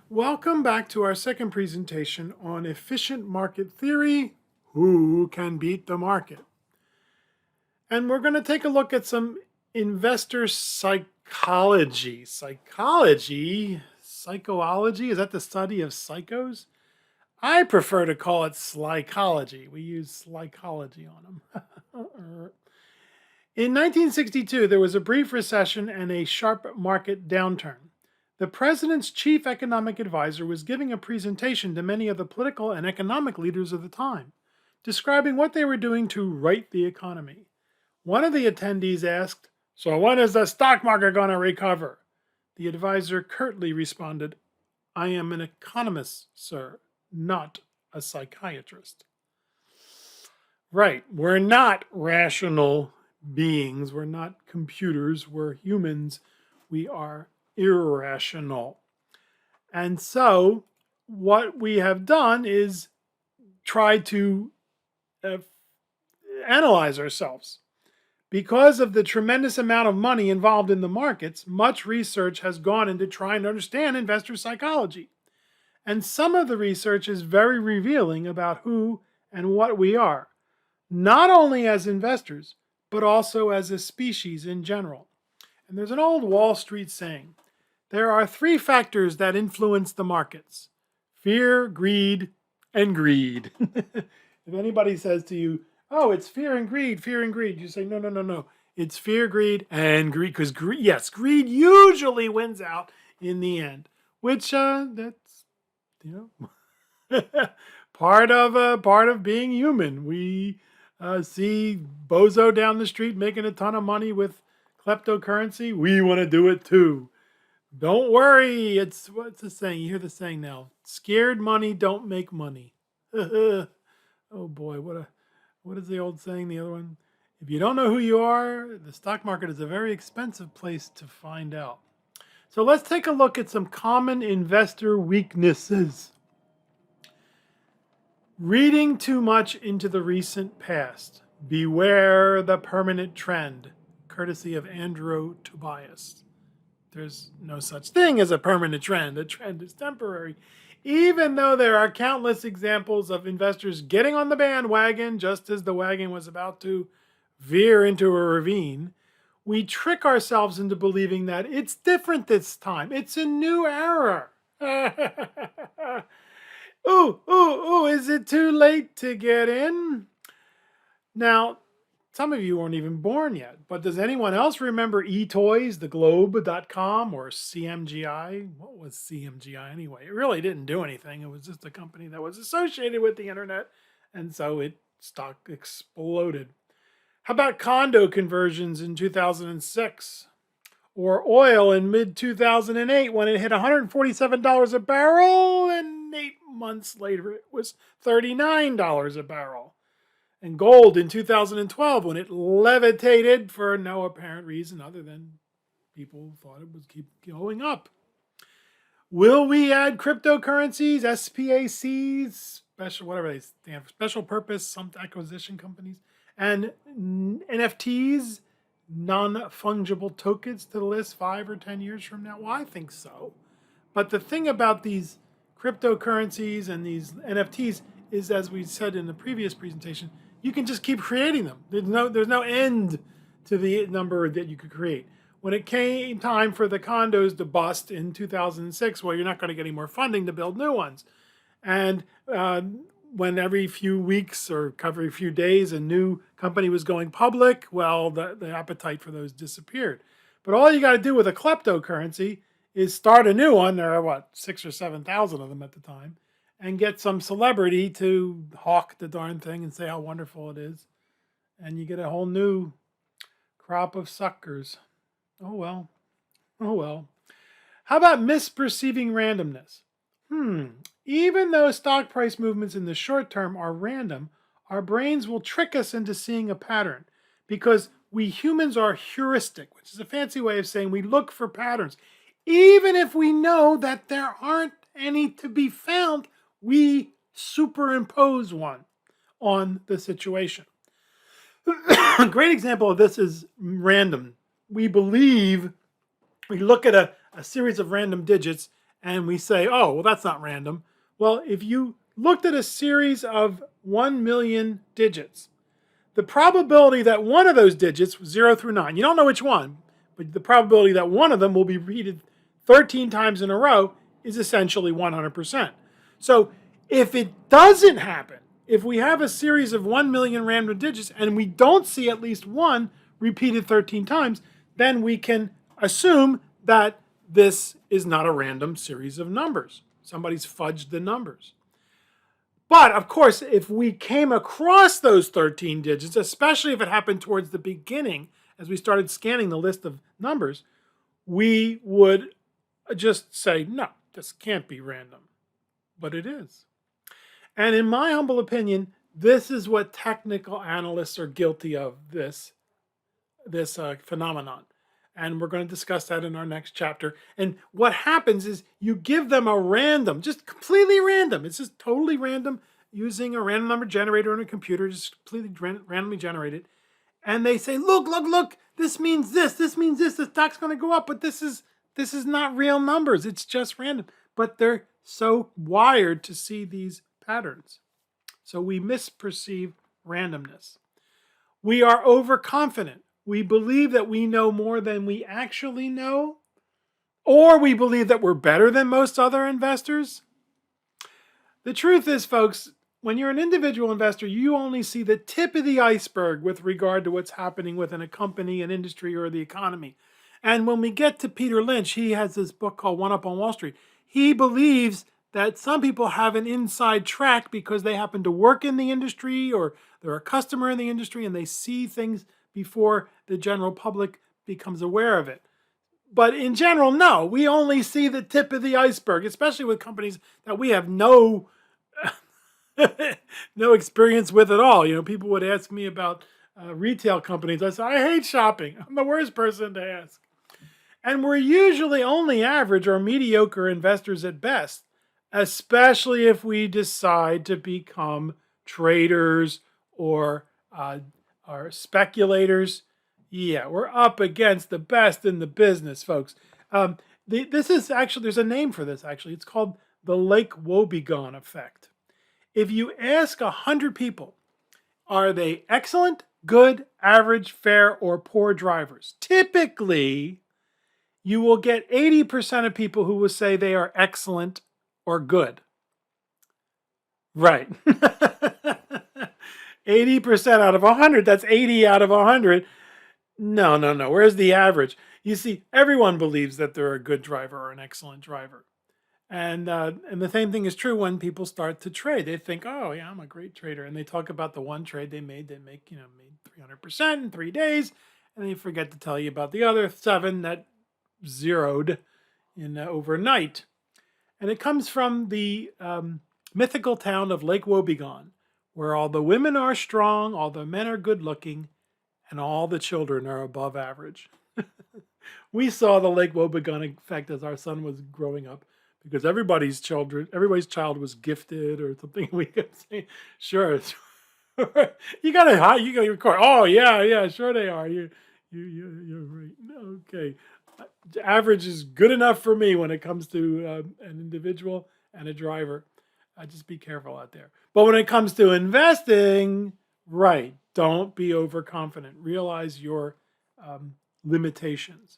Welcome back to our second presentation on efficient market theory, who can beat the market? And we're going to take a look at some investor psychology. Psychology? Psychology? Is that the study of psychos? I prefer to call it slycology. We use slycology on them. In 1962, there was a brief recession and a sharp market downturn. The president's chief economic advisor was giving a presentation to many of the political and economic leaders of the time, describing what they were doing to right the economy. One of the attendees asked, "So when is the stock market going to recover?" The advisor curtly responded, "I am an economist, sir, not a psychiatrist." Right, we're not rational beings. We're not computers. We're humans. We are irrational. And so what we have done is try to analyze ourselves. Because of the tremendous amount of money involved in the markets, much research has gone into trying to understand investor psychology. And some of the research is very revealing about who and what we are, not only as investors, but also as a species in general. And there's an old Wall Street saying, there are three factors that influence the markets: fear, greed, and greed. If anybody says to you, "Oh, it's fear and greed, you say, no, no, no, no. It's fear, greed, and greed. Because greed usually wins out in the end, which that's, part of being human. We see Bozo down the street making a ton of money with kleptocurrency. We want to do it too. Don't worry. What's the saying? You hear the saying now. Scared money don't make money. Oh boy, what is the old saying? The other one? If you don't know who you are, the stock market is a very expensive place to find out. So let's take a look at some common investor weaknesses. Reading too much into the recent past. Beware the permanent trend. Courtesy of Andrew Tobias. There's no such thing as a permanent trend. A trend is temporary. Even though there are countless examples of investors getting on the bandwagon just as the wagon was about to veer into a ravine, we trick ourselves into believing that it's different this time. It's a new era. Ooh, is it too late to get in? Now, some of you weren't even born yet, but does anyone else remember eToys, theglobe.com, or CMGI? What was CMGI anyway? It really didn't do anything. It was just a company that was associated with the internet, and so its stock exploded. How about condo conversions in 2006? Or oil in mid-2008 when it hit $147 a barrel, and 8 months later it was $39 a barrel. And gold in 2012 when it levitated for no apparent reason other than people thought it would keep going up. Will we add cryptocurrencies, SPACs, whatever they stand for, special purpose, some acquisition companies, and NFTs, non-fungible tokens, to the list 5 or 10 years from now? Well, I think so. But the thing about these cryptocurrencies and these NFTs is, as we said in the previous presentation, you can just keep creating them. There's no end to the number that you could create. When it came time for the condos to bust in 2006, well, you're not going to get any more funding to build new ones. And when every few weeks or every few days a new company was going public, well, the appetite for those disappeared. But all you got to do with a kleptocurrency is start a new one. There are, 6,000 or 7,000 of them at the time, and get some celebrity to hawk the darn thing and say how wonderful it is. And you get a whole new crop of suckers. Oh well. How about misperceiving randomness? Even though stock price movements in the short term are random, our brains will trick us into seeing a pattern because we humans are heuristic, which is a fancy way of saying we look for patterns. Even if we know that there aren't any to be found, we superimpose one on the situation. A great example of this is random. We look at a series of random digits and we say, oh, well, that's not random. Well, if you looked at a series of 1 million digits, the probability that one of those digits, 0 through 9, you don't know which one, but the probability that one of them will be repeated 13 times in a row is essentially 100%. So if it doesn't happen, if we have a series of 1 million random digits and we don't see at least one repeated 13 times, then we can assume that this is not a random series of numbers. Somebody's fudged the numbers. But of course, if we came across those 13 digits, especially if it happened towards the beginning, as we started scanning the list of numbers, we would just say, no, this can't be random. But it is. And in my humble opinion, this is what technical analysts are guilty of, this phenomenon. And we're going to discuss that in our next chapter. And what happens is you give them a random, just completely random. It's just totally random, using a random number generator on a computer, just completely randomly generated. And they say, look, this means this means this. The stock's going to go up, but this is not real numbers. It's just random. But they're so wired to see these patterns. So we misperceive randomness. We are overconfident. We believe that we know more than we actually know, or we believe that we're better than most other investors. The truth is, folks, when you're an individual investor, you only see the tip of the iceberg with regard to what's happening within a company, an industry, or the economy. And when we get to Peter Lynch, he has this book called One Up on Wall Street. He believes that some people have an inside track because they happen to work in the industry or they're a customer in the industry and they see things before the general public becomes aware of it. But in general, no, we only see the tip of the iceberg, especially with companies that we have no experience with at all. You know, people would ask me about retail companies. I say, I hate shopping. I'm the worst person to ask. And we're usually only average or mediocre investors at best, especially if we decide to become traders or speculators. Yeah, we're up against the best in the business, folks. This is actually, there's a name for this, actually. It's called the Lake Wobegon effect. If you ask 100 people, are they excellent, good, average, fair, or poor drivers? Typically, you will get 80% of people who will say they are excellent or good. Right. 80% out of 100, that's 80 out of 100. No. Where's the average? You see, everyone believes that they're a good driver or an excellent driver. And the same thing is true when people start to trade. They think, oh, yeah, I'm a great trader. And they talk about the one trade they made. They made 300% in 3 days. And they forget to tell you about the other 7 that zeroed in overnight. And it comes from the mythical town of Lake Wobegon, where all the women are strong, all the men are good looking, and all the children are above average. We saw the Lake Wobegon effect as our son was growing up, because everybody's child was gifted or something. We kept saying, sure, you got to record. Oh yeah, sure they are. You're right. Okay, average is good enough for me when it comes to an individual and a driver. Just be careful out there. But when it comes to investing, right, don't be overconfident. Realize your limitations.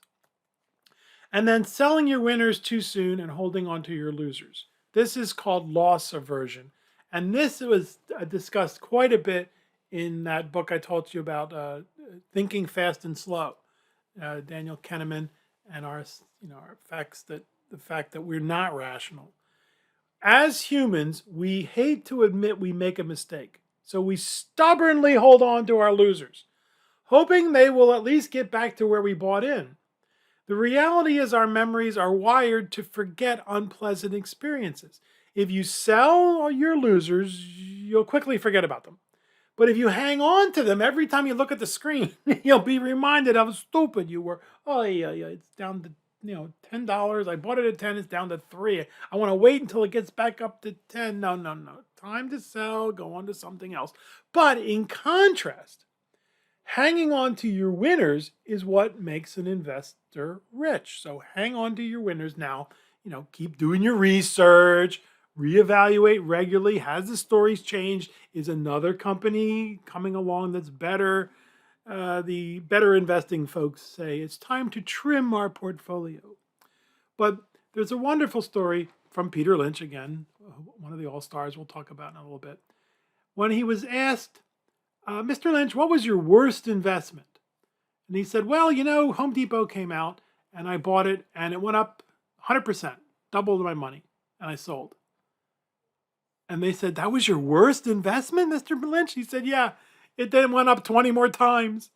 And then selling your winners too soon and holding on to your losers. This is called loss aversion. And this was discussed quite a bit in that book I told you about, Thinking Fast and Slow. Daniel Kahneman and our facts that the fact that we're not rational. As humans, we hate to admit we make a mistake. So we stubbornly hold on to our losers, hoping they will at least get back to where we bought in. The reality is our memories are wired to forget unpleasant experiences. If you sell your losers, you'll quickly forget about them. But if you hang on to them every time you look at the screen, you'll be reminded how stupid you were. Oh, yeah, it's down to $10. I bought it at 10, it's down to 3. I want to wait until it gets back up to 10. No. Time to sell, go on to something else. But in contrast, hanging on to your winners is what makes an investor rich. So hang on to your winners now. keep doing your research, reevaluate regularly. Has the stories changed? Is another company coming along that's better? The better investing folks say it's time to trim our portfolio. But there's a wonderful story from Peter Lynch, again, one of the all-stars we'll talk about in a little bit. When he was asked, Mr. Lynch, what was your worst investment? And he said, well, Home Depot came out and I bought it and it went up 100%, doubled my money, and I sold. And they said, that was your worst investment, Mr. Lynch? He said, yeah, it then went up 20 more times.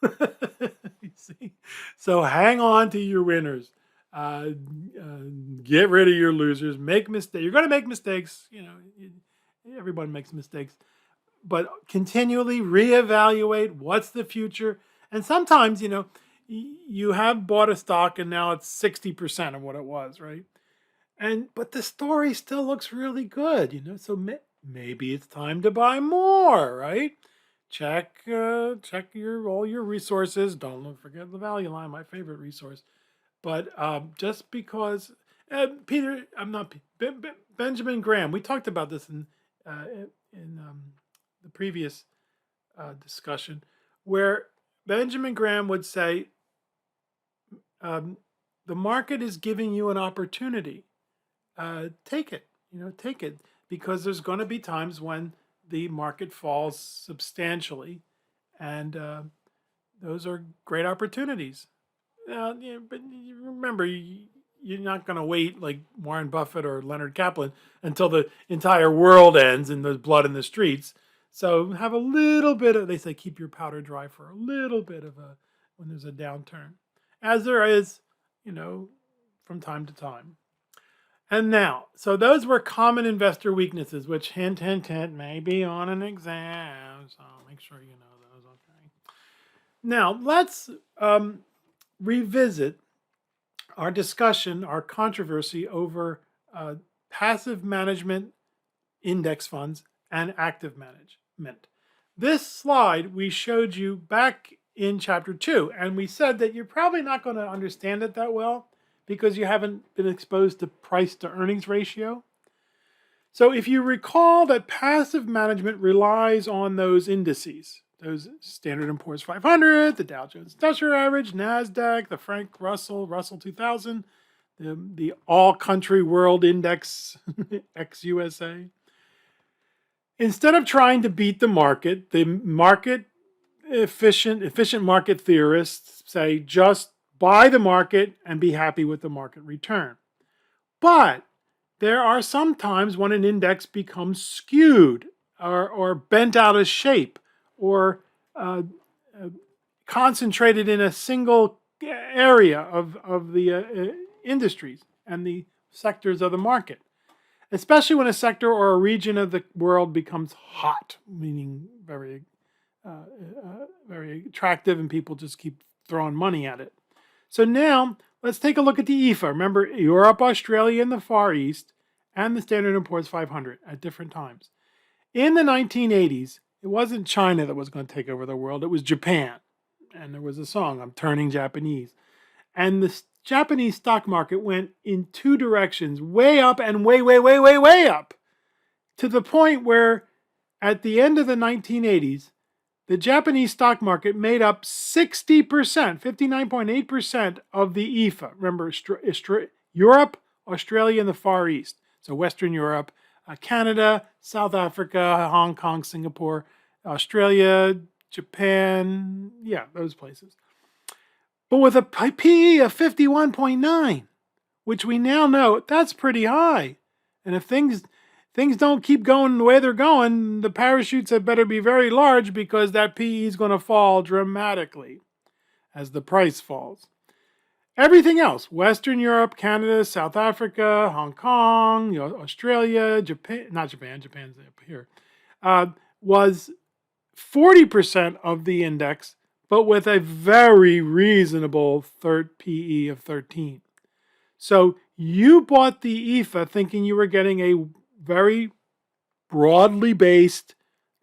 You see? So hang on to your winners. Get rid of your losers. Make mistakes. You're going to make mistakes. Everyone makes mistakes. But continually reevaluate what's the future. And sometimes, you have bought a stock and now it's 60% of what it was, right? But the story still looks really good, so maybe it's time to buy more, right? Check all your resources. Don't forget the value line, my favorite resource. But just because Peter, I'm not Benjamin Graham. We talked about this in the previous discussion, where Benjamin Graham would say, the market is giving you an opportunity. Take it, take it, because there's going to be times when the market falls substantially, and those are great opportunities. But remember, you're not going to wait like Warren Buffett or Leonard Kaplan until the entire world ends and there's blood in the streets. So have a little bit of, they say, keep your powder dry for a little bit of when there's a downturn, as there is, from time to time. And now, so those were common investor weaknesses, which hint, may be on an exam. So make sure you know those, okay? Now, let's revisit our discussion, our controversy over passive management index funds and active management. This slide we showed you back in chapter 2, and we said that you're probably not going to understand it that well because you haven't been exposed to price to earnings ratio. So if you recall that passive management relies on those indices, those Standard & Poor's 500, the Dow Jones Industrial Average, NASDAQ, the Frank Russell 2000, the All Country World Index, ex-USA. Instead of trying to beat the market efficient market theorists say just buy the market and be happy with the market return. But there are some times when an index becomes skewed or bent out of shape or concentrated in a single area of the industries and the sectors of the market, especially when a sector or a region of the world becomes hot, meaning very attractive and people just keep throwing money at it. So now let's take a look at the EFA. Remember, Europe, Australia, and the Far East, and the Standard & Poor's 500 at different times. In the 1980s, it wasn't China that was going to take over the world. It was Japan. And there was a song, I'm Turning Japanese. And the Japanese stock market went in two directions, way up and way up, to the point where at the end of the 1980s, the Japanese stock market made up 60%, 59.8% of the EFA. Remember, Europe, Australia, and the Far East. So Western Europe, Canada, South Africa, Hong Kong, Singapore, Australia, Japan, those places. But with a PE of 51.9, which we now know, that's pretty high. And if things don't keep going the way they're going, the parachutes had better be very large because that PE is going to fall dramatically as the price falls. Everything else, Western Europe, Canada, South Africa, Hong Kong, Australia, Japan, not Japan, Japan's up here, was 40% of the index, but with a very reasonable PE of 13. So you bought the EFA thinking you were getting a very broadly based,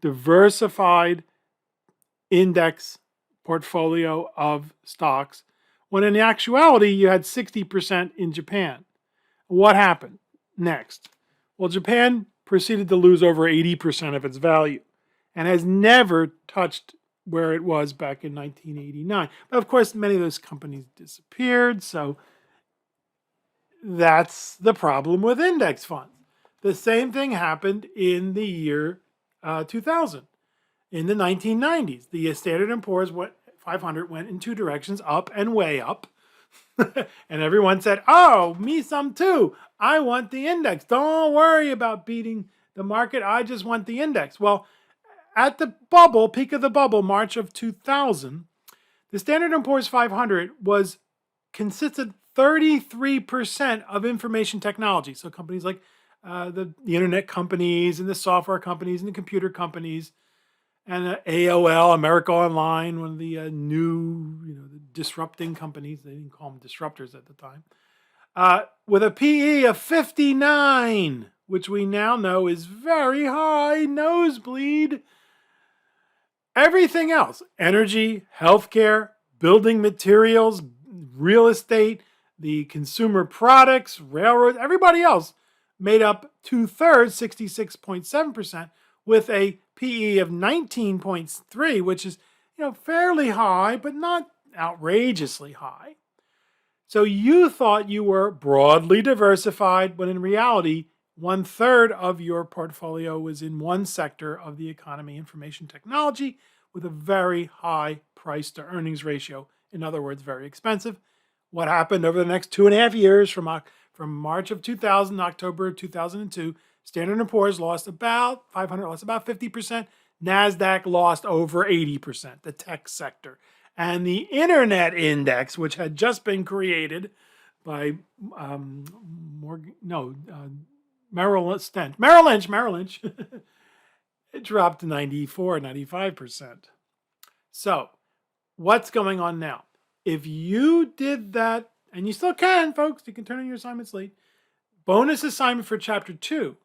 diversified index portfolio of stocks, when in actuality you had 60% in Japan. What happened next? Well, Japan proceeded to lose over 80% of its value and has never touched where it was back in 1989. But of course, many of those companies disappeared, so that's the problem with index funds. The same thing happened in the year 2000. In the 1990s, the Standard & Poor's 500 went in two directions, up and way up. And everyone said, oh, me some too. I want the index. Don't worry about beating the market. I just want the index. Well, at the bubble, peak of the bubble, March of 2000, the Standard & Poor's 500 consisted 33% of information technology. So companies like the internet companies and the software companies and the computer companies and AOL, America Online, one of the new, the disrupting companies. They didn't call them disruptors at the time. With a PE of 59, which we now know is very high, nosebleed. Everything else, energy, healthcare, building materials, real estate, the consumer products, railroads, everybody else made up 2/3, 66.7%, with a PE of 19.3, which is, fairly high, but not outrageously high. So you thought you were broadly diversified, when in reality, 1/3 of your portfolio was in one sector of the economy, information technology, with a very high price to earnings ratio. In other words, very expensive. What happened over the next 2.5 years, from March of 2000 to October of 2002, Standard & Poor's lost about 500, lost about 50%. NASDAQ lost over 80%, the tech sector. And the Internet Index, which had just been created by Merrill Lynch, it dropped to 94, 95%. So what's going on now? If you did that, and you still can, folks, you can turn in your assignments late. Bonus assignment for Chapter 2.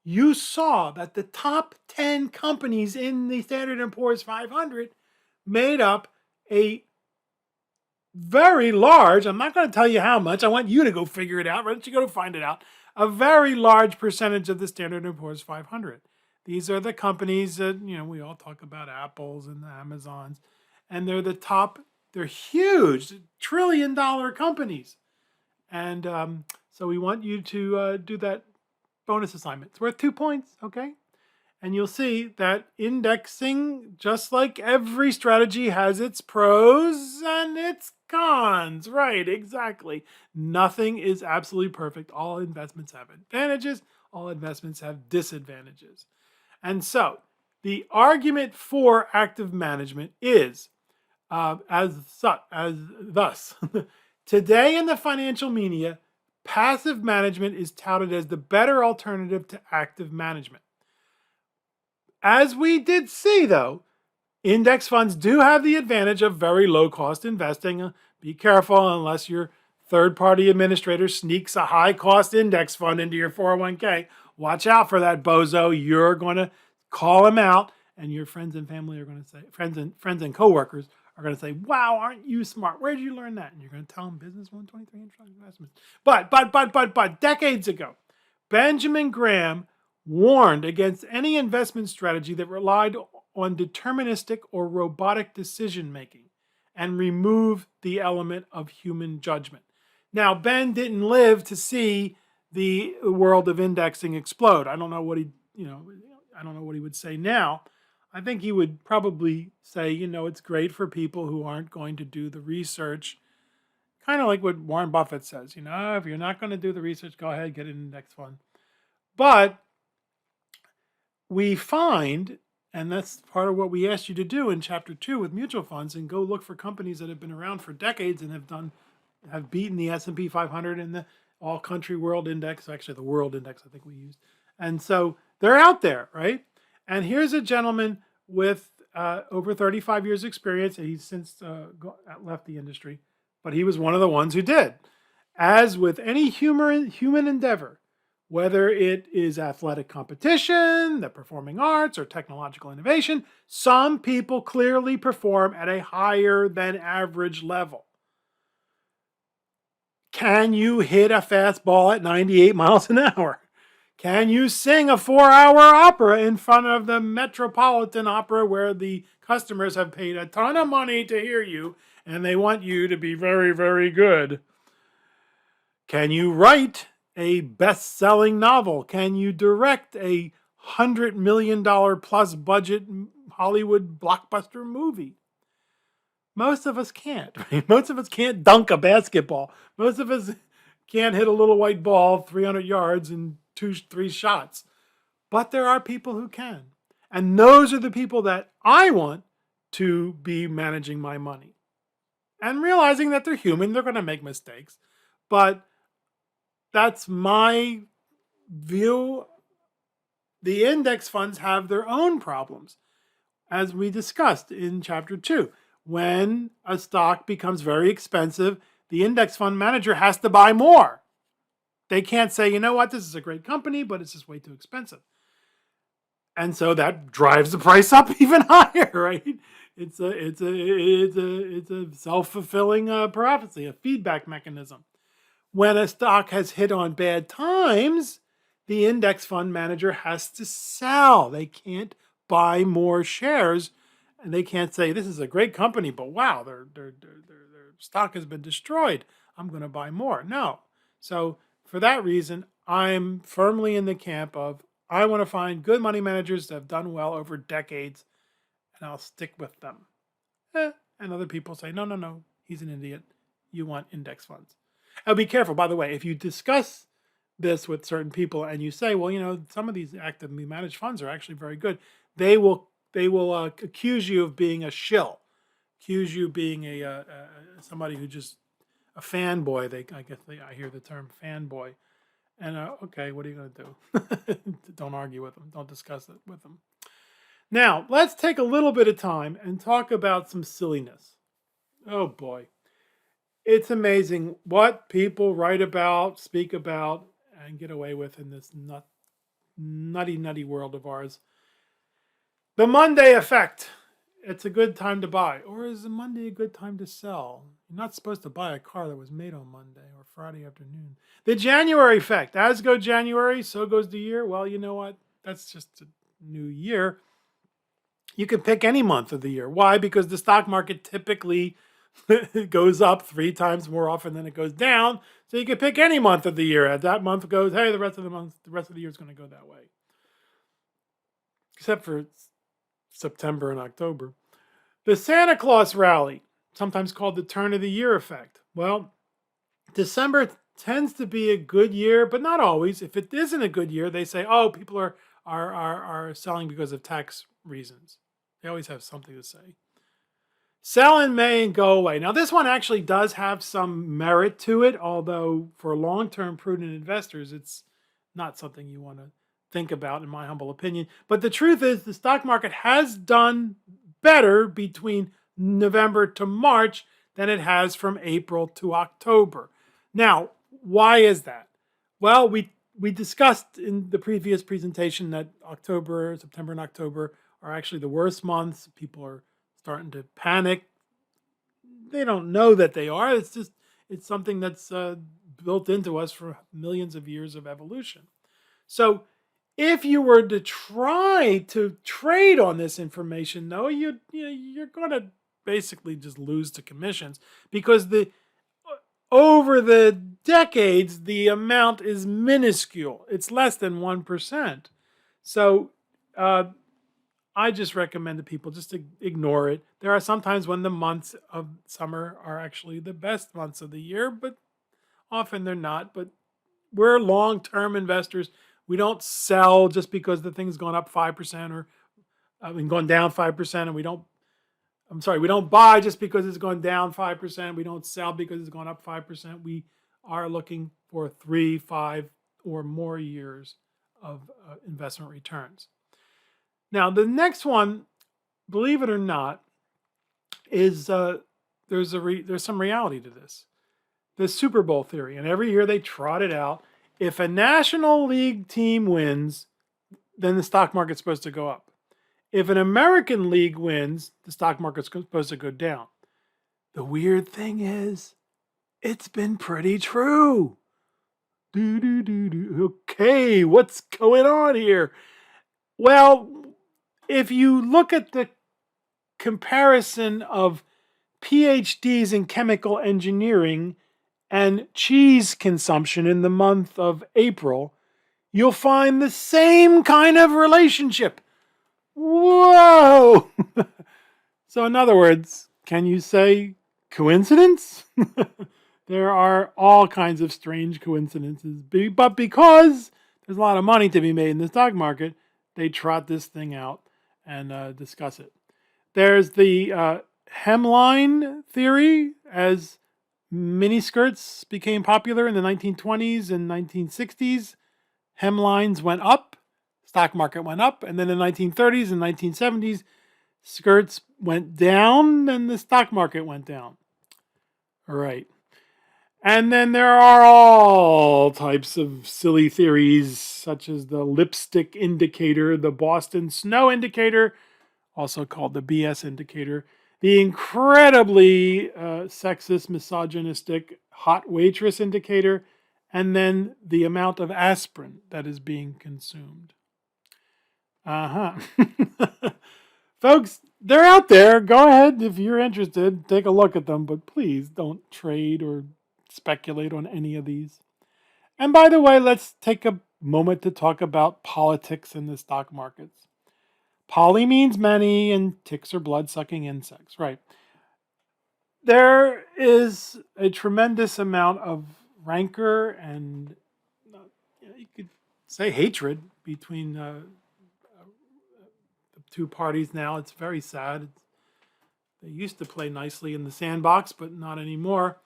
You saw that the top 10 companies in the Standard & Poor's 500 made up a very large, I'm not going to tell you how much, I want you to go figure it out, why don't you go find it out, a very large percentage of the Standard & Poor's 500. These are the companies that, we all talk about, Apples and the Amazons, and they're the top, they're huge, $1 trillion companies. And so we want you to do that bonus assignment. It's worth 2 points, okay? And you'll see that indexing, just like every strategy, has its pros and its cons. Right, exactly. Nothing is absolutely perfect. All investments have advantages. All investments have disadvantages. And so the argument for active management is as thus. Today in the financial media, passive management is touted as the better alternative to active management. As we did see, though, index funds do have the advantage of very low-cost investing. Be careful unless your third-party administrator sneaks a high-cost index fund into your 401k. Watch out for that bozo. You're going to call him out, and your friends and family are going to say, friends and coworkers are going to say, wow, aren't you smart? Where did you learn that? And you're going to tell them Business 123 investments. But decades ago, Benjamin Graham warned against any investment strategy that relied on deterministic or robotic decision-making and removed the element of human judgment. Now, Ben didn't live to see the world of indexing explode. I don't know what he would say now. I think he would probably say, it's great for people who aren't going to do the research. Kind of like what Warren Buffett says, if you're not going to do the research, go ahead, get an index fund. But we find, and that's part of what we asked you to do in Chapter 2 with mutual funds, and go look for companies that have been around for decades and have beaten the S&P 500 and the All Country World Index, actually the World Index I think we used. And so they're out there, right? And here's a gentleman with over 35 years experience. He's since left the industry, but he was one of the ones who did. As with any human endeavor, whether it is athletic competition, the performing arts, or technological innovation, some people clearly perform at a higher than average level. Can you hit a fastball at 98 miles an hour? Can you sing a 4-hour opera in front of the Metropolitan Opera where the customers have paid a ton of money to hear you and they want you to be very, very good? Can you write a best-selling novel? Can you direct a $100 million plus budget Hollywood blockbuster movie? Most of us can't. Right? Most of us can't dunk a basketball. Most of us can't hit a little white ball 300 yards in 2-3 shots. But there are people who can. And those are the people that I want to be managing my money. And realizing that they're human, they're going to make mistakes. But that's my view. The index funds have their own problems, as we discussed in chapter 2. When a stock becomes very expensive, the index fund manager has to buy more. They can't say, you know what, this is a great company, but it's just way too expensive. And so that drives the price up even higher, right? It's a self-fulfilling prophecy, a feedback mechanism. When a stock has hit on bad times, the index fund manager has to sell. They can't buy more shares, and they can't say, this is a great company, but wow, their stock has been destroyed. I'm going to buy more. No. So for that reason, I'm firmly in the camp of, I want to find good money managers that have done well over decades, and I'll stick with them. And other people say, no, he's an idiot. You want index funds. Now be careful, by the way, if you discuss this with certain people and you say, well, you know, some of these actively managed funds are actually very good, they will accuse you of being a shill, accuse you of being somebody who just a fanboy. I hear the term fanboy, and okay, what are you going to do? Don't argue with them. Don't discuss it with them. Now let's take a little bit of time and talk about some silliness. Oh boy, it's amazing what people write about, speak about, and get away with in this nutty world of ours. The Monday effect. It's a good time to buy. Or is Monday a good time to sell? You're not supposed to buy a car that was made on Monday or Friday afternoon. The January effect. As goes January, so goes the year. Well, you know what? That's just a new year. You can pick any month of the year. Why? Because the stock market typically goes up 3 times more often than it goes down. So you can pick any month of the year. As that month goes, hey, the rest of the year is going to go that way. Except for September and October. The Santa Claus rally, sometimes called the turn of the year effect. Well, December tends to be a good year, but not always. If it isn't a good year, they say, oh, people are selling because of tax reasons. They always have something to say. Sell in May and go away. Now, this one actually does have some merit to it, although for long-term prudent investors, it's not something you want to think about, in my humble opinion. But the truth is, the stock market has done better between November to March than it has from April to October. Now, why is that? Well, we discussed in the previous presentation that September and October are actually the worst months. People are starting to panic. They don't know that they are. It's something that's built into us for millions of years of evolution. So if you were to try to trade on this information, though, you're going to basically just lose to commissions, because over the decades, the amount is minuscule. It's less than 1%. So I just recommend to people just to ignore it. There are some times when the months of summer are actually the best months of the year, but often they're not. But we're long-term investors. We don't sell just because the thing's gone up 5% or gone down 5%, and we don't buy just because it's gone down 5%. We don't sell because it's gone up 5%. We are looking for 3, 5, or more years of investment returns. Now, the next one, believe it or not, is there's some reality to this. The Super Bowl theory, and every year they trot it out. If a National League team wins, then the stock market's supposed to go up. If an American League wins, the stock market's supposed to go down. The weird thing is, it's been pretty true. Okay, what's going on here? Well, if you look at the comparison of PhDs in chemical engineering and cheese consumption in the month of April, you'll find the same kind of relationship. Whoa! So, in other words, can you say coincidence? There are all kinds of strange coincidences, but because there's a lot of money to be made in the stock market, they trot this thing out and discuss it. There's the hemline theory. As miniskirts became popular in the 1920s and 1960s, hemlines went up, stock market went up, and then in the 1930s and 1970s, skirts went down and the stock market went down. All right. And then there are all types of silly theories, such as the lipstick indicator, the Boston snow indicator, also called the BS indicator, the incredibly sexist, misogynistic hot waitress indicator, and then the amount of aspirin that is being consumed. Folks, they're out there. Go ahead if you're interested. Take a look at them, but please don't trade or speculate on any of these. And by the way, let's take a moment to talk about politics in the stock markets. Poly means many, and ticks are blood-sucking insects, right? There is a tremendous amount of rancor and you could say hatred between the two parties now. It's very sad. They used to play nicely in the sandbox, but not anymore.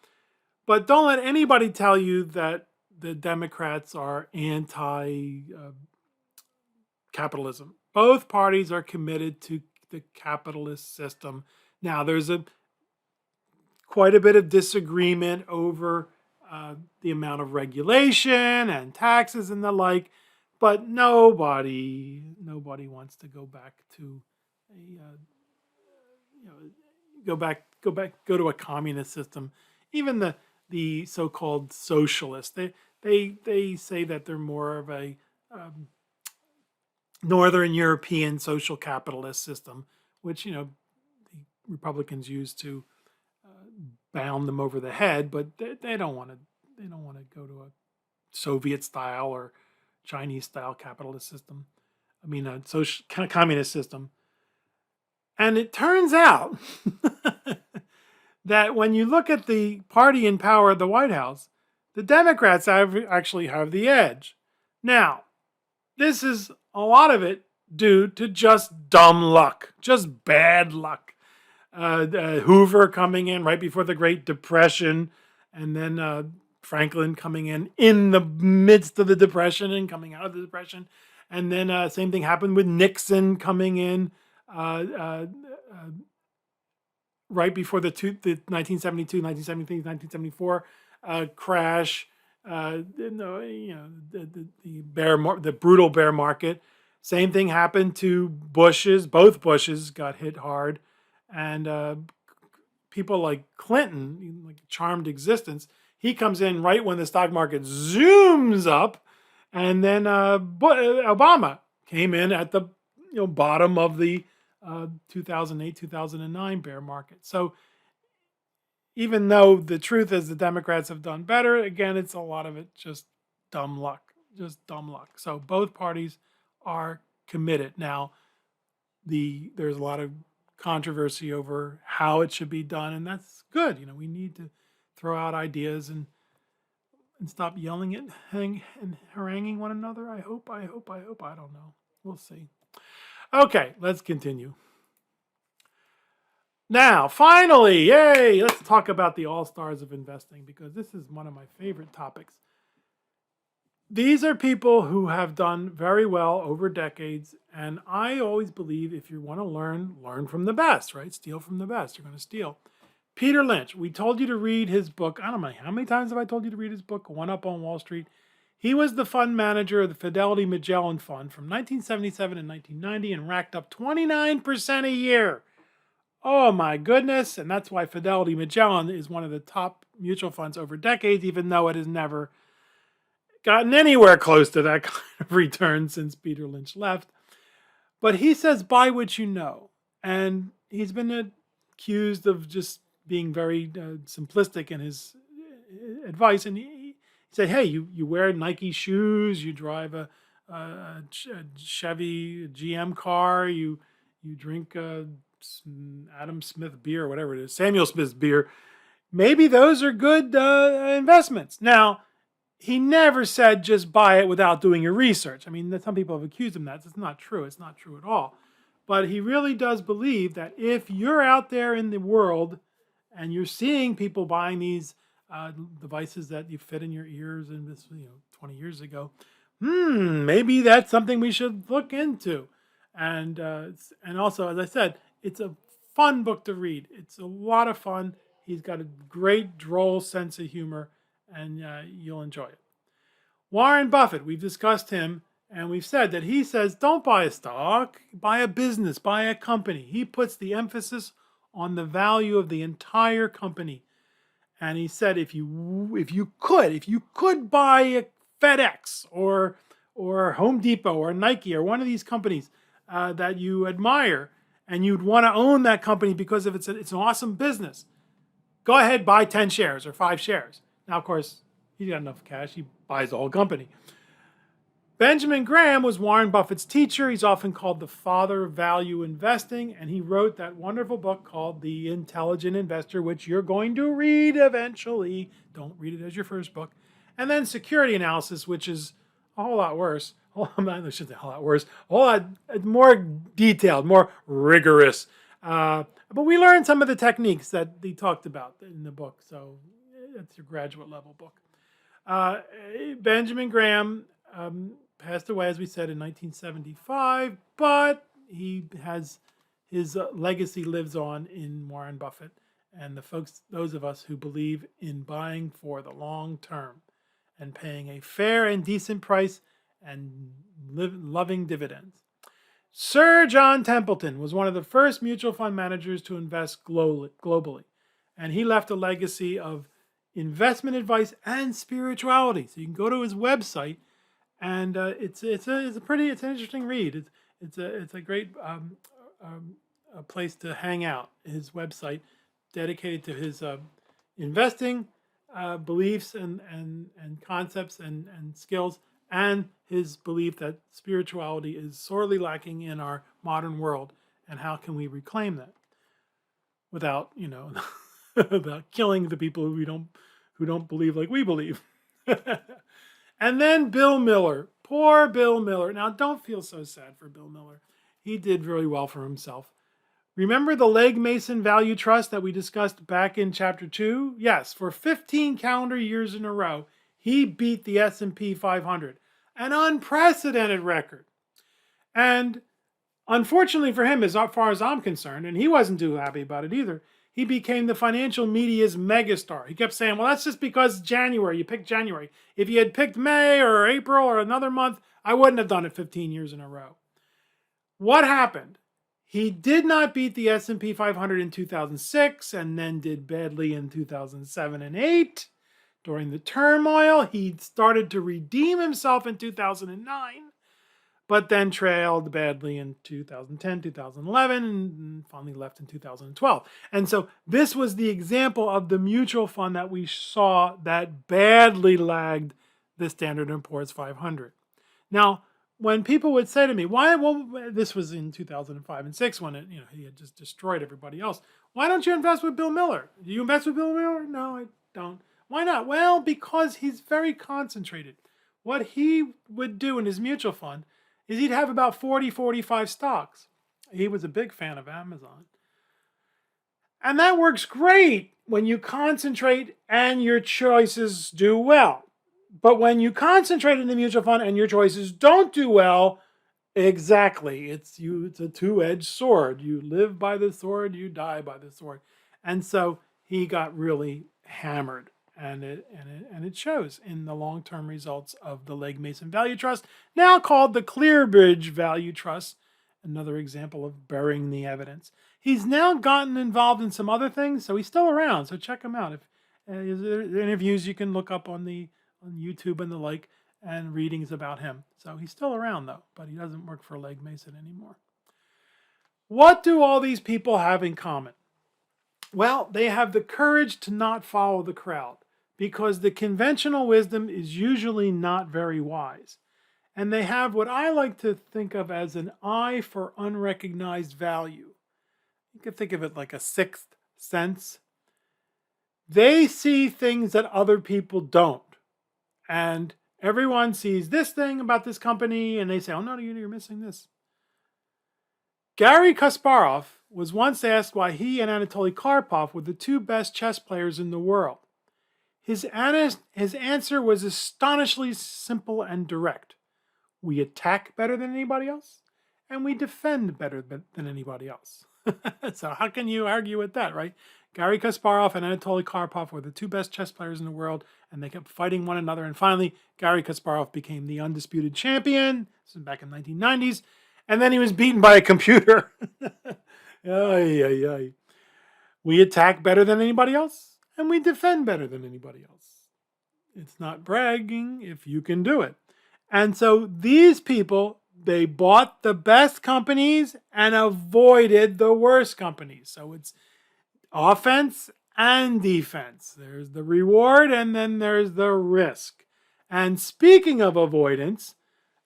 But don't let anybody tell you that the Democrats are anti-capitalism. Both parties are committed to the capitalist system. Now, there's quite a bit of disagreement over the amount of regulation and taxes and the like, but nobody wants to go back to go to a communist system. Even the so-called socialists, they say that they're more of a Northern European social capitalist system, which the Republicans use to bound them over the head, but they don't want to. They don't want to go to a Soviet style or Chinese style capitalist system. I mean, a social communist system. And it turns out that when you look at the party in power at the White House, the Democrats actually have the edge. Now, this is a lot of it due to just dumb luck, just bad luck. Hoover coming in right before the Great Depression, and then Franklin coming in the midst of the Depression and coming out of the Depression. And then same thing happened with Nixon coming in right before the 1972, 1973, 1974 crash. The brutal bear market. Same thing happened to Bushes. Both Bushes got hit hard. And people like Clinton, like charmed existence, he comes in right when the stock market zooms up, and then Obama came in at the bottom of the 2008, 2009 bear market. So even though the truth is the Democrats have done better, again, it's a lot of it just dumb luck, So both parties are committed. Now, there's a lot of controversy over how it should be done, and that's good. We need to throw out ideas and stop yelling and haranguing one another. I hope. I don't know. We'll see. Okay, let's continue. Now, finally, yay! Let's talk about the all-stars of investing, because this is one of my favorite topics. These are people who have done very well over decades, and I always believe if you want to learn from the best, right? Steal from the best. You're going to steal. Peter Lynch, we told you to read his book. I don't know how many times have I told you to read his book, One Up on Wall Street. He was the fund manager of the Fidelity Magellan Fund from 1977 and 1990 and racked up 29% a year Oh my goodness. And that's why Fidelity Magellan is one of the top mutual funds over decades, even though it has never gotten anywhere close to that kind of return since Peter Lynch left. But he says, buy what you know. And he's been accused of just being very simplistic in his advice. And he said, hey, you wear Nike shoes, you drive a Chevy GM car, you drink Adam Smith beer, or whatever it is, Samuel Smith's beer. Maybe those are good investments. Now, he never said just buy it without doing your research. I mean, some people have accused him of that. It's not true. It's not true at all. But he really does believe that if you're out there in the world and you're seeing people buying these devices that you fit in your ears, and this, 20 years ago, maybe that's something we should look into. And also, as I said, it's a fun book to read. It's a lot of fun. He's got a great droll sense of humor, and you'll enjoy it. Warren Buffett, we've discussed him, and we've said that he says don't buy a stock, buy a business, buy a company. He puts the emphasis on the value of the entire company. And he said if you could buy a FedEx or Home Depot or Nike or one of these companies that you admire, and you'd want to own that company because of it's an awesome business, go ahead, buy 10 shares or 5 shares. Now, of course, he's got enough cash, he buys the whole company. Benjamin Graham was Warren Buffett's teacher. He's often called the father of value investing, and he wrote that wonderful book called The Intelligent Investor, which you're going to read eventually. Don't read it as your first book. And then Security Analysis, which is a whole lot worse. I shouldn't say a whole lot worse. A whole lot more detailed, more rigorous. But we learned some of the techniques that he talked about in the book. So it's your graduate level book. Benjamin Graham passed away, as we said, in 1975, but he has his legacy lives on in Warren Buffett and those of us who believe in buying for the long term and paying a fair and decent price and loving dividends. Sir John Templeton was one of the first mutual fund managers to invest globally, and he left a legacy of investment advice and spirituality. So you can go to his website, and it's an interesting read. It's a great a place to hang out. His website, dedicated to his investing beliefs and concepts and skills, and his belief that spirituality is sorely lacking in our modern world, and how can we reclaim that without without killing the people who don't believe like we believe. And then Bill Miller. Poor Bill Miller. Now, don't feel so sad for Bill Miller. He did really well for himself. Remember the Legg Mason Value Trust that we discussed back in Chapter 2? Yes, for 15 calendar years in a row, he beat the S&P 500. An unprecedented record. And unfortunately for him, as far as I'm concerned, and he wasn't too happy about it either, he became the financial media's megastar. He kept saying, well, that's just because January. You picked January. If you had picked May or April or another month, I wouldn't have done it 15 years in a row. What happened? He did not beat the S&P 500 in 2006 and then did badly in 2007 and 8. During the turmoil, he started to redeem himself in 2009. But then trailed badly in 2010, 2011, and finally left in 2012. And so this was the example of the mutual fund that we saw that badly lagged the Standard & Poor's 500. Now, when people would say to me, why, well, this was in 2005 and 6 when he had just destroyed everybody else. Why don't you invest with Bill Miller? Do you invest with Bill Miller? No, I don't. Why not? Well, because he's very concentrated. What he would do in his mutual fund is he'd have about 40, 45 stocks. He was a big fan of Amazon. And that works great when you concentrate and your choices do well. But when you concentrate in the mutual fund and your choices don't do well, exactly, it's a two-edged sword. You live by the sword, you die by the sword. And so he got really hammered. And it shows in the long-term results of the Legg Mason Value Trust, now called the ClearBridge Value Trust, another example of burying the evidence. He's now gotten involved in some other things, so he's still around. So check him out. If there are interviews you can look up on YouTube and the like, and readings about him. So he's still around though, but he doesn't work for Legg Mason anymore. What do all these people have in common? Well, they have the courage to not follow the crowd, because the conventional wisdom is usually not very wise. And they have what I like to think of as an eye for unrecognized value. You can think of it like a sixth sense. They see things that other people don't. And everyone sees this thing about this company, and they say, oh no, you're missing this. Garry Kasparov was once asked why he and Anatoly Karpov were the two best chess players in the world. His answer was astonishingly simple and direct. We attack better than anybody else, and we defend better than anybody else. So how can you argue with that, right? Garry Kasparov and Anatoly Karpov were the two best chess players in the world, and they kept fighting one another. And finally, Garry Kasparov became the undisputed champion. This was back in the 1990s. And then he was beaten by a computer. We attack better than anybody else, and we defend better than anybody else. It's not bragging if you can do it. And so these people, they bought the best companies and avoided the worst companies. So it's offense and defense. There's the reward and then there's the risk. And speaking of avoidance,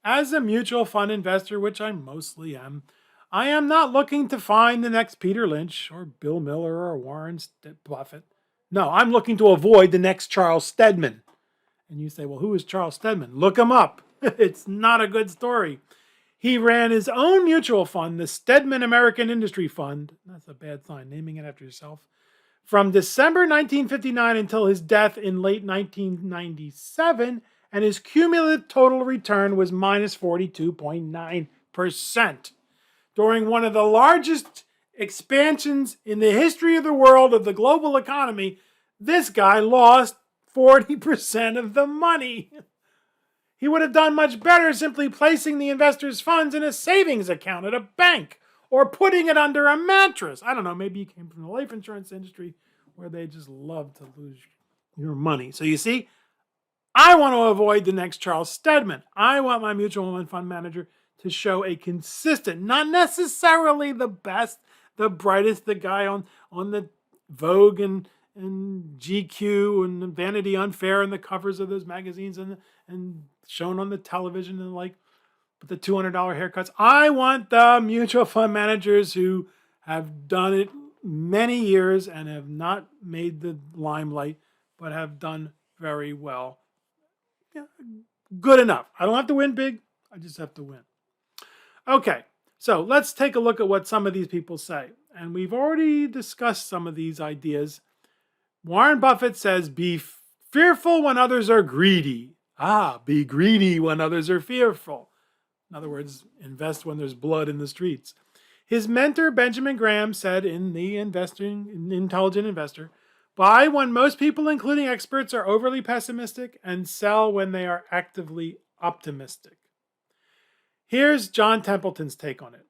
as a mutual fund investor, which I mostly am, I am not looking to find the next Peter Lynch or Bill Miller or Warren Buffett. No, I'm looking to avoid the next Charles Steadman. And you say, well, who is Charles Steadman? Look him up. It's not a good story. He ran his own mutual fund, the Steadman American Industry Fund. That's a bad sign, naming it after yourself. From December 1959 until his death in late 1997, and his cumulative total return was minus 42.9%. During one of the largest expansions in the history of the world of the global economy, this guy lost 40% of the money. He would have done much better simply placing the investor's funds in a savings account at a bank or putting it under a mattress. I don't know, maybe he came from the life insurance industry where they just love to lose your money. So you see, I want to avoid the next Charles Steadman. I want my mutual fund manager to show a consistent, not necessarily the best, the brightest, the guy on the Vogue and GQ and Vanity Unfair and the covers of those magazines and shown on the television and like with the $200 haircuts. I want the mutual fund managers who have done it many years and have not made the limelight, but have done very well. Yeah, good enough. I don't have to win big. I just have to win. Okay, so let's take a look at what some of these people say. And we've already discussed some of these ideas. Warren Buffett says, be fearful when others are greedy. Be greedy when others are fearful. In other words, invest when there's blood in the streets. His mentor, Benjamin Graham, said in The Intelligent Investor, buy when most people, including experts, are overly pessimistic and sell when they are actively optimistic. Here's John Templeton's take on it.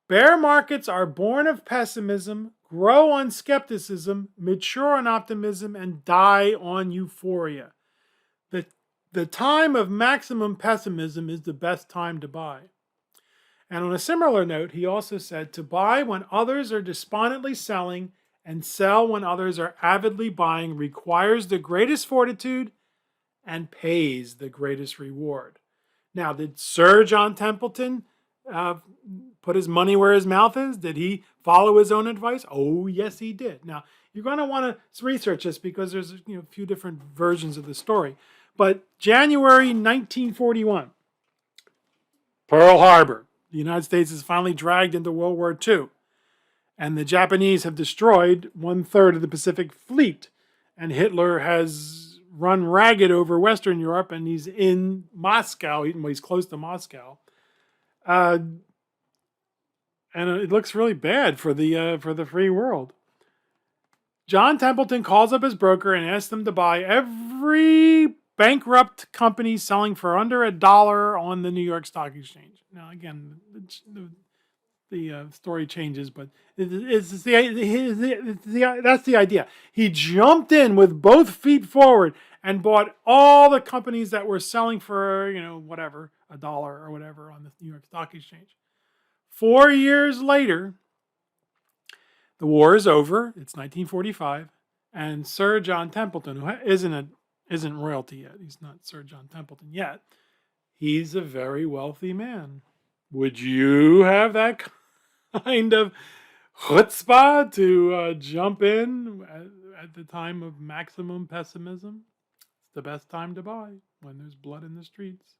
Bear markets are born of pessimism, grow on skepticism, mature on optimism, and die on euphoria. The time of maximum pessimism is the best time to buy. And on a similar note, he also said to buy when others are despondently selling and sell when others are avidly buying requires the greatest fortitude and pays the greatest reward. Now, did Sir John Templeton put his money where his mouth is? Did he follow his own advice? Oh, yes, he did. Now, you're going to want to research this because there's a few different versions of the story. But January 1941, Pearl Harbor. The United States is finally dragged into World War II. And the Japanese have destroyed 1/3 of the Pacific Fleet. And Hitler has run ragged over Western Europe, and he's in Moscow. He's close to Moscow. And it looks really bad for the free world. John Templeton calls up his broker and asks them to buy every bankrupt company selling for under $1 on the New York Stock Exchange. Now, again, the story changes, but that's the idea. He jumped in with both feet forward and bought all the companies that were selling for, whatever, $1 or whatever on the New York Stock Exchange. 4 years later, the war is over. It's 1945, and Sir John Templeton, who isn't royalty yet, he's not Sir John Templeton yet. He's a very wealthy man. Would you have that kind of chutzpah to jump in at the time of maximum pessimism? It's the best time to buy, when there's blood in the streets.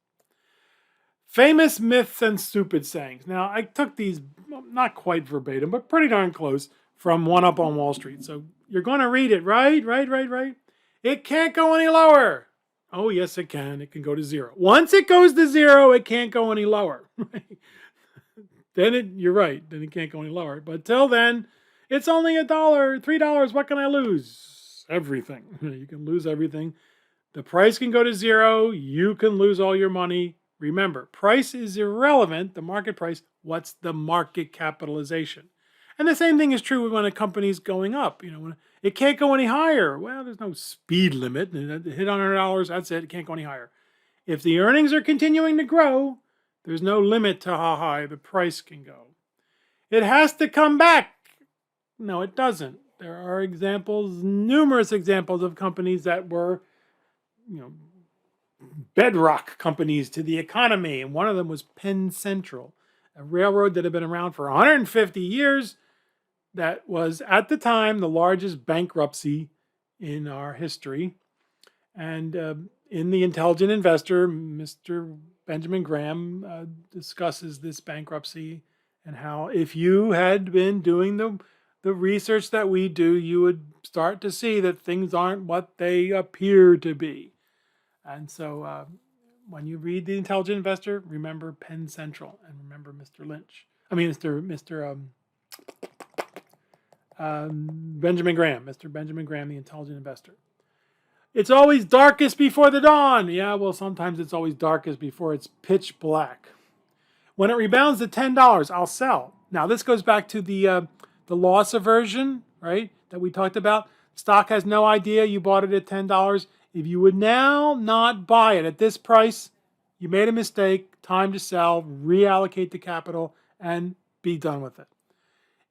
Famous myths and stupid sayings. Now, I took these, not quite verbatim, but pretty darn close, from One Up on Wall Street. So you're going to read it, right? Right. It can't go any lower. Oh, yes, it can. It can go to 0. Once it goes to 0, it can't go any lower. Then you're right. Then it can't go any lower. But till then, it's only $1, $3. What can I lose? Everything. You can lose everything. The price can go to 0. You can lose all your money. Remember, price is irrelevant, the market price. What's the market capitalization? And the same thing is true when a company's going up. When it can't go any higher. Well, there's no speed limit. Hit $100, that's it. It can't go any higher. If the earnings are continuing to grow, there's no limit to how high the price can go. It has to come back. No, it doesn't. There are examples, numerous examples of companies that were, bedrock companies to the economy. And one of them was Penn Central, a railroad that had been around for 150 years. That was, at the time, the largest bankruptcy in our history. And in The Intelligent Investor, Mr. Benjamin Graham discusses this bankruptcy and how if you had been doing the research that we do, you would start to see that things aren't what they appear to be. And so when you read The Intelligent Investor, remember Penn Central and remember Mr. Lynch. Benjamin Graham, Mr. Benjamin Graham, The Intelligent Investor. It's always darkest before the dawn. Yeah, well, sometimes it's always darkest before it's pitch black. When it rebounds to $10, I'll sell. Now, this goes back to the loss aversion, right, that we talked about. Stock has no idea you bought it at $10. If you would now not buy it at this price, you made a mistake, time to sell, reallocate the capital, and be done with it.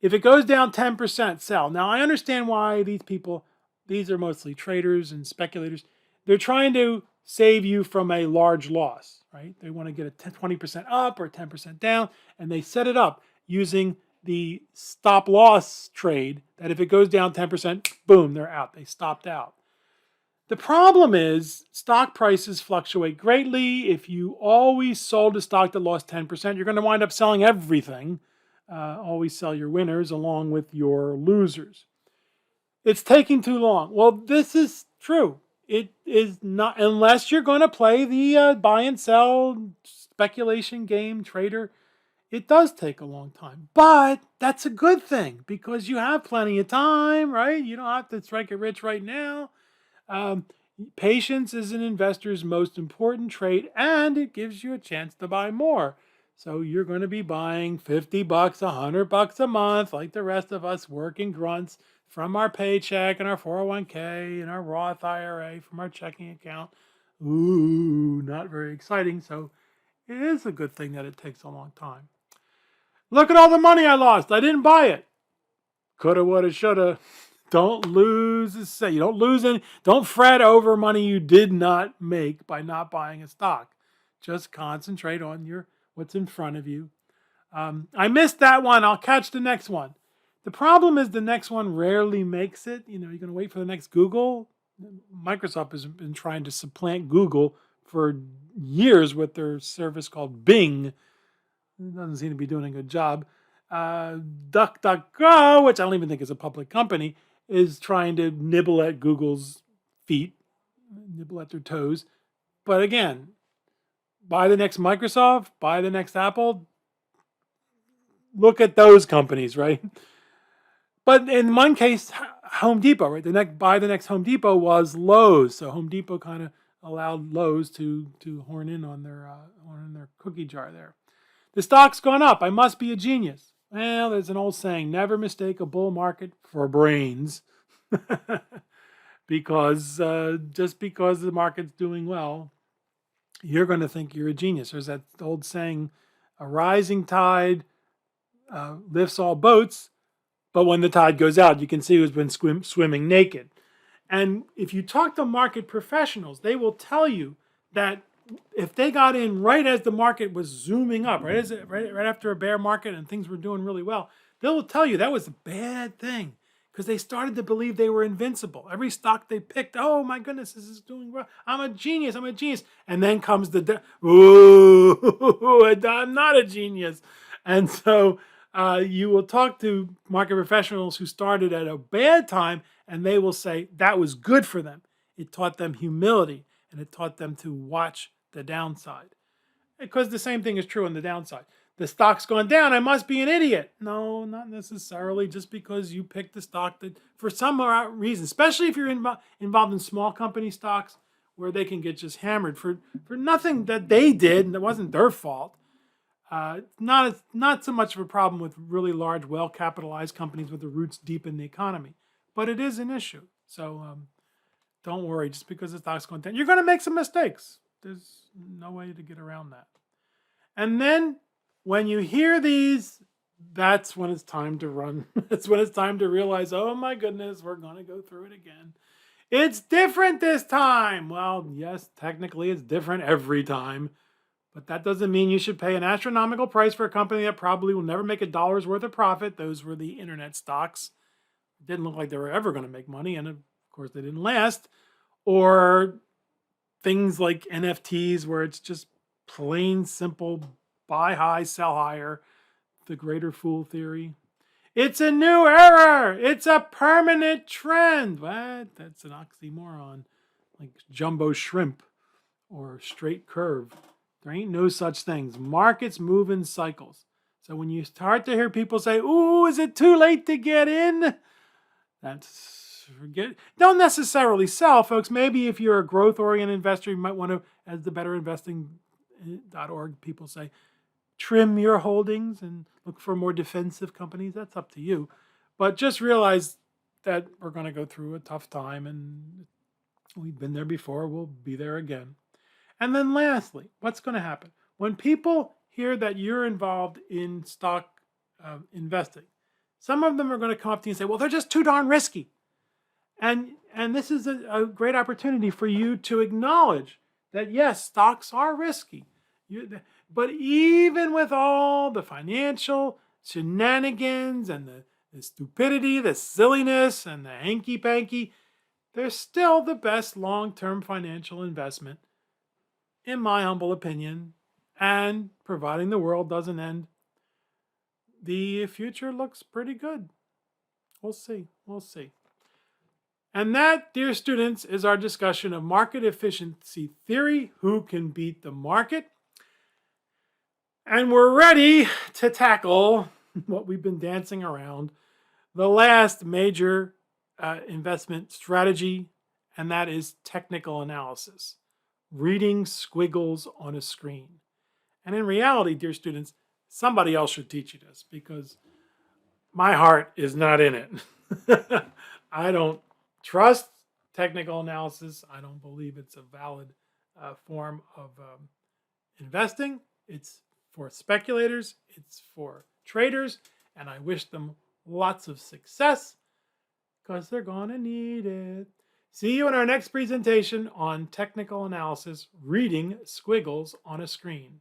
If it goes down 10%, sell. Now, I understand why these are mostly traders and speculators. They're trying to save you from a large loss, right? They want to get a 20% up or 10% down, and they set it up using the stop loss trade that if it goes down 10%, boom, they're out. They stopped out. The problem is stock prices fluctuate greatly. If you always sold a stock that lost 10%, you're going to wind up selling everything. Always sell your winners along with your losers. It's taking too long. Well, this is true. It is not, unless you're going to play the buy and sell speculation game trader, it does take a long time. But that's a good thing because you have plenty of time, right? You don't have to strike it rich right now. Patience is an investor's most important trait, and it gives you a chance to buy more. So you're going to be buying $50, $100 a month, like the rest of us working grunts from our paycheck and our 401k and our Roth IRA from our checking account. Ooh, not very exciting. So it is a good thing that it takes a long time. Look at all the money I lost. I didn't buy it. Coulda, woulda, shoulda. Don't lose a cent. You don't lose any. Don't fret over money you did not make by not buying a stock. Just concentrate on what's in front of you. I missed that one. I'll catch the next one. The problem is the next one rarely makes it. You're going to wait for the next Google. Microsoft has been trying to supplant Google for years with their service called Bing. It doesn't seem to be doing a good job. DuckDuckGo, which I don't even think is a public company, is trying to nibble at Google's feet, nibble at their toes. But again, buy the next Microsoft, buy the next Apple. Look at those companies, right? But in one case, Home Depot, right? Buy the next Home Depot was Lowe's. So Home Depot kind of allowed Lowe's to horn in on their cookie jar there. The stock's gone up. I must be a genius. Well, there's an old saying, never mistake a bull market for brains. Because just because the market's doing well, you're going to think you're a genius. There's that old saying, a rising tide lifts all boats, but when the tide goes out, you can see who's been swimming naked. And if you talk to market professionals, they will tell you that if they got in right as the market was zooming up, right after a bear market and things were doing really well, they will tell you that was a bad thing because they started to believe they were invincible. Every stock they picked, oh my goodness, this is doing well. I'm a genius. I'm a genius. And then comes ooh, I'm not a genius. And so you will talk to market professionals who started at a bad time, and they will say that was good for them. It taught them humility, and it taught them to watch the downside. Because the same thing is true on the downside. The stock's gone down, I must be an idiot. No, not necessarily. Just because you picked the stock that, for some reason, especially if you're involved in small company stocks, where they can get just hammered for nothing that they did, and it wasn't their fault. Not so much of a problem with really large, well-capitalized companies with the roots deep in the economy, but it is an issue. So don't worry, just because the stock's going down, you're going to make some mistakes. There's no way to get around that. And then when you hear these, that's when it's time to run. That's when it's time to realize, oh my goodness, we're going to go through it again. It's different this time. Well, yes, technically it's different every time. But that doesn't mean you should pay an astronomical price for a company that probably will never make $1 worth of profit. Those were the internet stocks. It didn't look like they were ever going to make money. And of course, they didn't last. Or things like NFTs, where it's just plain simple buy high, sell higher, the greater fool theory. It's a new era. It's a permanent trend. What? That's an oxymoron. Like jumbo shrimp or straight curve. There ain't no such things. Markets move in cycles. So when you start to hear people say, ooh, is it too late to get in? Don't necessarily sell, folks. Maybe if you're a growth-oriented investor, you might want to, as the betterinvesting.org people say, trim your holdings and look for more defensive companies. That's up to you. But just realize that we're going to go through a tough time, and we've been there before. We'll be there again. And then lastly, what's going to happen? When people hear that you're involved in stock investing, some of them are going to come up to you and say, well, they're just too darn risky. And this is a great opportunity for you to acknowledge that, yes, stocks are risky. But even with all the financial shenanigans and the stupidity, the silliness, and the hanky-panky, they're still the best long-term financial investment, in my humble opinion. And providing the world doesn't end, the future looks pretty good. We'll see. We'll see. And that, dear students, is our discussion of market efficiency theory. Who can beat the market? And we're ready to tackle what we've been dancing around, the last major investment strategy, and that is technical analysis, reading squiggles on a screen. And in reality, dear students, somebody else should teach you this, because my heart is not in it. I don't trust technical analysis. I don't believe it's a valid form of investing. It's for speculators. It's for traders. And I wish them lots of success, because they're going to need it. See you in our next presentation on technical analysis, reading squiggles on a screen.